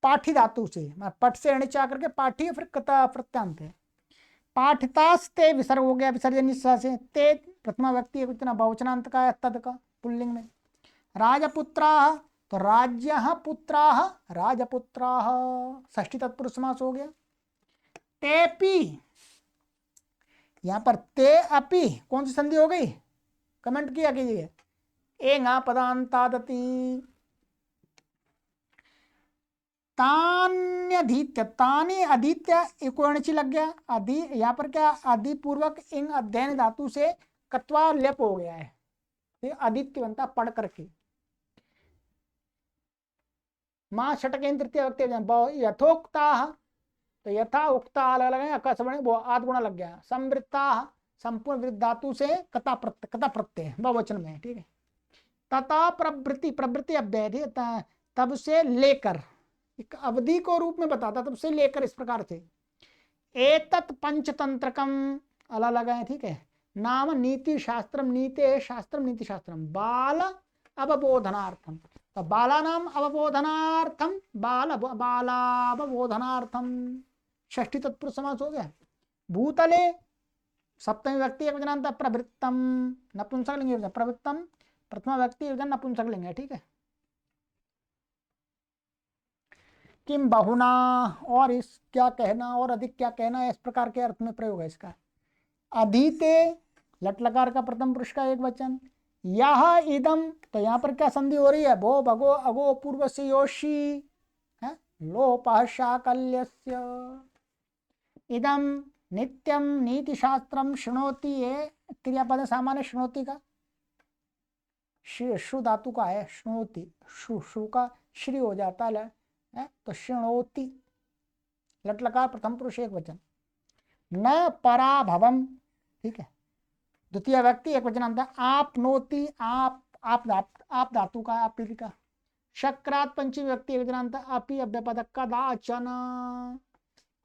पाठी धातु से, पट से अणिचा करके पाठी, फिर कता प्रत्यांत है। पाठितास्ते विसर्ग हो गया, विसर्जन से, ते प्रथमा व्यक्ति एक वचन बहुवचनांत का है, तद का पुल्लिंग में। राजपुत्राः, तो राज्यः पुत्राः, राजपुत्राः षष्ठी तत्पुरुष समास हो गया। तेपि, यहां पर ते अपि कौन सी संधि हो गई, कमेंट किया कीजिए। एंगा पदांतादति, तान्यधीत्य, तानी अधीत्य इकोणची लग गया, अधि यहाँ पर क्या अधिपूर्वक इन अध्ययन धातु से कत्वा लेप हो गया है, आदित्य बनता पढ़ करके। मां षटकेन तृतीय व्यक्ति यथोक्ता, तो यथा उक्ता अलग अलग आकाश बने वो आध गुणा लग गया। संवृत्ता संपूर्ण वृद्ध धातु से कता प्रत्यय बहुवचन में, ठीक है। तथा प्रवृत्ति, प्रवृत्ति अव्यय थी, तब से लेकर, एक अवधि को रूप में बताता, तब से लेकर इस प्रकार से। एतत् पंचतंत्रकम अलग अलग है, ठीक है। नाम नीति शास्त्रम, नीते शास्त्रम नीति शास्त्रम बाल अवबोधनार्थम, तो बाला नाम अवबोधनार्थम, बालावबोधनार्थम षष्ठी तत्पुरुष समास हो गया। भूतले सप्तमी व्यक्ति एक वचनांत प्रवृत्तम नपुंसकलिंग, प्रवृत्तम प्रथमा व्यक्ति एक नपुंसकलिंग है, ठीक है। किम बहुना, और इस क्या कहना और अधिक क्या कहना, इस प्रकार के अर्थ में प्रयोग है इसका। अधीते लट लकार का प्रथम पुरुष का एक वचन। यह इदम, तो यहाँ पर क्या संधि हो रही है, भो भगो अगो पूर्व से योशी है, लोपः शाकल्यस्य। इदम नित्यम नीति शास्त्रम शृणोति, ये क्रियापद सामान्य शृणोति का, श्रु धातु का है, शृणोति, शु का श्री हो जाता है, तो शृणोति लट लकार प्रथम पुरुष एक वचन। न पराभवम, ठीक है, द्वितीय व्यक्ति एक वचन अंत। आप नोति, आप धातु का, आप का। शक्रात पंचमी व्यक्ति एक वचन अंत। अपि अव्यपद कदाचन,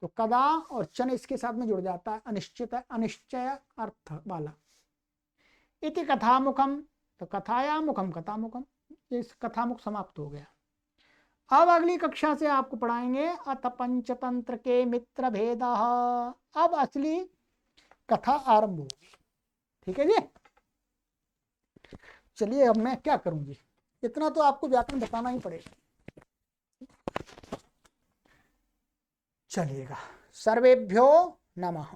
तो कदा और चन इसके साथ में जुड़ जाता है, अनिश्चित अनिश्चय अर्थ वाला। इति कथामुखम, तो कथाया मुखम कथामुखम, इस कथामुख समाप्त हो गया। अब अगली कक्षा से आपको पढ़ाएंगे अथ पंचतंत्र के मित्र भेद। अब असली कथा आरंभ होगी, ठीक है जी। चलिए अब मैं क्या करूंगी, इतना तो आपको व्याकरण बताना ही पड़ेगा। चलिएगा, सर्वेभ्यो नमः।